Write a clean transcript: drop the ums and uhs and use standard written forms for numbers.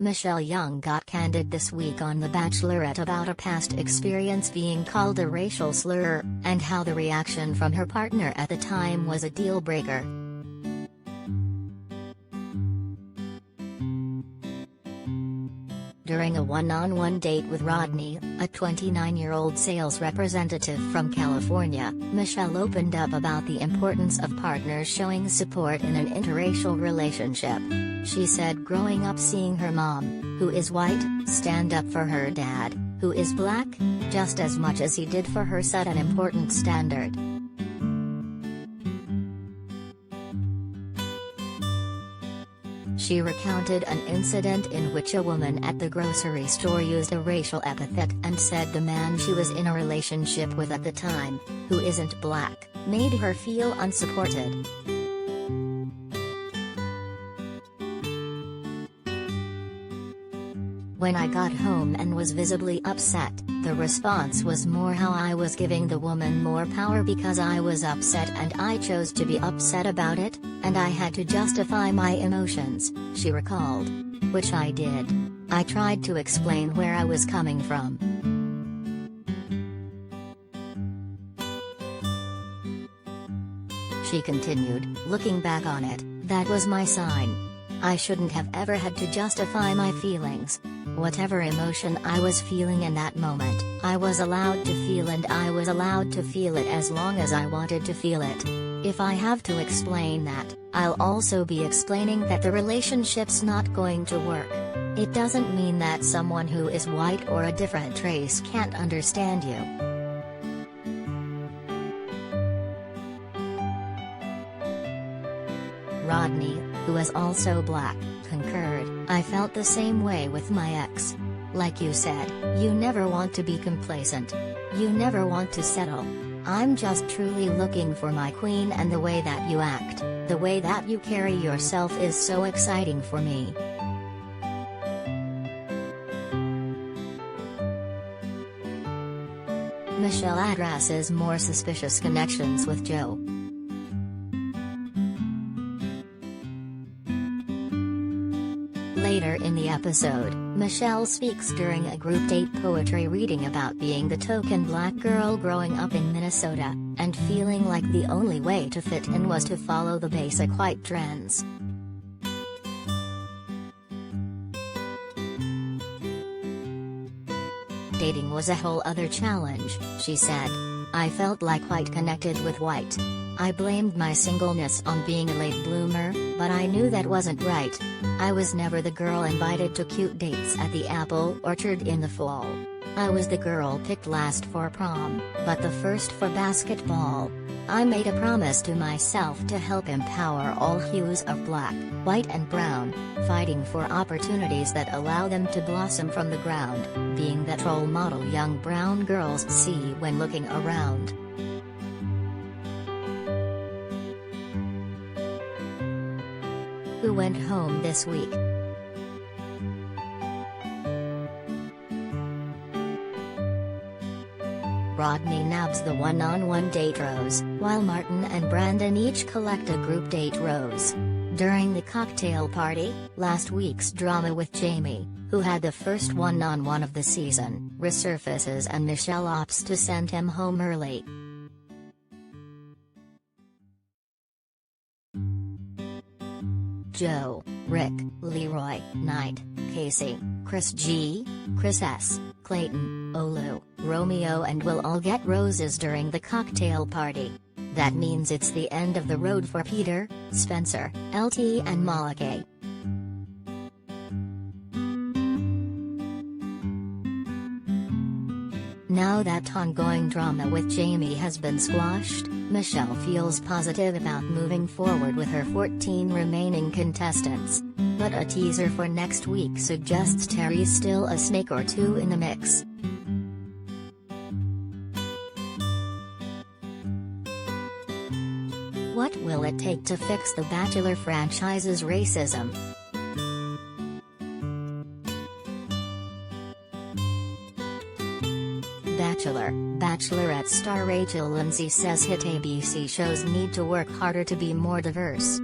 Michelle Young got candid this week on The Bachelorette about a past experience being called a racial slur, and how the reaction from her partner at the time was a deal-breaker. During a one-on-one date with Rodney, a 29-year-old sales representative from California, Michelle opened up about the importance of partners showing support in an interracial relationship. She said growing up seeing her mom, who is white, stand up for her dad, who is black, just as much as he did for her, set an important standard. She recounted an incident in which a woman at the grocery store used a racial epithet and said the man she was in a relationship with at the time, who isn't black, made her feel unsupported. When I got home and was visibly upset, the response was more how I was giving the woman more power because I was upset and I chose to be upset about it, and I had to justify my emotions, she recalled. Which I did. I tried to explain where I was coming from. She continued, looking back on it, that was my sign. I shouldn't have ever had to justify my feelings. Whatever emotion I was feeling in that moment, I was allowed to feel, and I was allowed to feel it as long as I wanted to feel it. If I have to explain that, I'll also be explaining that the relationship's not going to work. It doesn't mean that someone who is white or a different race can't understand you. Rodney, who is also black, concurred, I felt the same way with my ex. Like you said, you never want to be complacent. You never want to settle. I'm just truly looking for my queen, and the way that you act, the way that you carry yourself is so exciting for me. Michelle addresses more suspicious connections with Joe. Later in the episode, Michelle speaks during a group date poetry reading about being the token black girl growing up in Minnesota, and feeling like the only way to fit in was to follow the basic white trends. Dating was a whole other challenge, she said. I felt like white connected with white. I blamed my singleness on being a late bloomer, but I knew that wasn't right. I was never the girl invited to cute dates at the apple orchard in the fall. I was the girl picked last for prom, but the first for basketball. I made a promise to myself to help empower all hues of black, white and brown, fighting for opportunities that allow them to blossom from the ground, being that role model young brown girls see when looking around. Who went home this week? Rodney nabs the one-on-one date rose, while Martin and Brandon each collect a group date rose. During the cocktail party, last week's drama with Jamie, who had the first one-on-one of the season, resurfaces and Michelle opts to send him home early. Joe, Rick, Leroy, Knight, Casey, Chris G, Chris S, Clayton, Olu, Romeo and Will all get roses during the cocktail party. That means it's the end of the road for Peter, Spencer, LT and Malake. Now that ongoing drama with Jamie has been squashed, Michelle feels positive about moving forward with her 14 remaining contestants. But a teaser for next week suggests Terry's still a snake or two in the mix. What will it take to fix the Bachelor franchise's racism? Bachelorette star Rachel Lindsay says hit ABC shows need to work harder to be more diverse.